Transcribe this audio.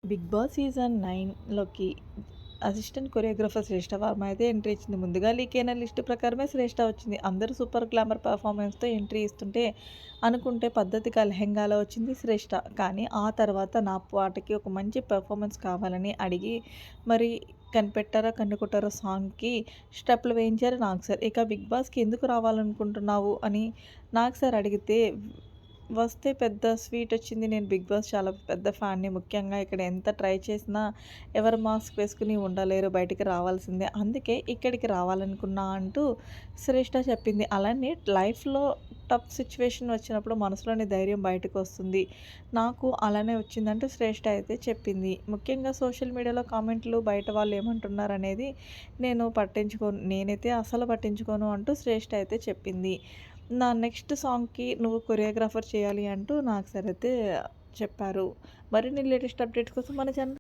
Big Boss season 9లోకి assistant choreographer Shreshta Varma అయితే entry ఇచ్చింది. ముందుగా లీక్ అయిన లిస్ట్ ప్రకారమే శ్రేష్ఠ వచ్చింది. అందరూ సూపర్ గ్లామర్ పెర్ఫార్మెన్స్‌తో ఎంట్రీ ఇస్తుంటే అనుకుంటే పద్ధతిగా లెహెంగాలో వచ్చింది శ్రేష్ఠ. కానీ ఆ తర్వాత నా పాటకి ఒక మంచి పెర్ఫార్మెన్స్ కావాలని అడిగి మరి 'కనిపెట్టారా కన్నుకొట్టారా' సాంగ్‌కి స్టెప్పులు వేయించారు నాగ్ సార్. ఇక బిగ్ బాస్‌కి ఎందుకు రావాలనుకుంటున్నావు అని నాగ్ సార్ అడిగితే వస్తే పెద్ద స్వీటొచ్చింది. నేను 'బిగ్ బాస్' చాలా పెద్ద ఫ్యాన్‌ని. ముఖ్యంగా ఇక్కడ ఎంత ట్రై చేసినా ఎవరు మాస్క్ వేసుకొని ఉండలేరు. బయటికి రావాల్సిందే. అందుకే ఇక్కడికి రావాలనుకున్నా అంటూ శ్రేష్ఠ చెప్పింది. అలానే లైఫ్‌లో టఫ్ సిట్యుయేషన్ వచ్చినప్పుడు మనసులోని ధైర్యం బయటకొస్తుంది. నాకు అలానే వచ్చిందంటూ శ్రేష్ఠ అయితే చెప్పింది. ముఖ్యంగా సోషల్ మీడియాలో కామెంట్లు బయట వాళ్ళు ఏమంటున్నారనేది నేనైతే అస్సలు పట్టించుకోను అంటూ శ్రేష్ఠ అయితే చెప్పింది. నా నెక్స్ట్ సాంగ్‌కి నువ్వు కొరియోగ్రాఫర్ చేయాలి అంటూ నాకు సార్ అయితే చెప్పారు. మరిన్ని లేటెస్ట్ అప్డేట్స్ కోసం మన ఛానెల్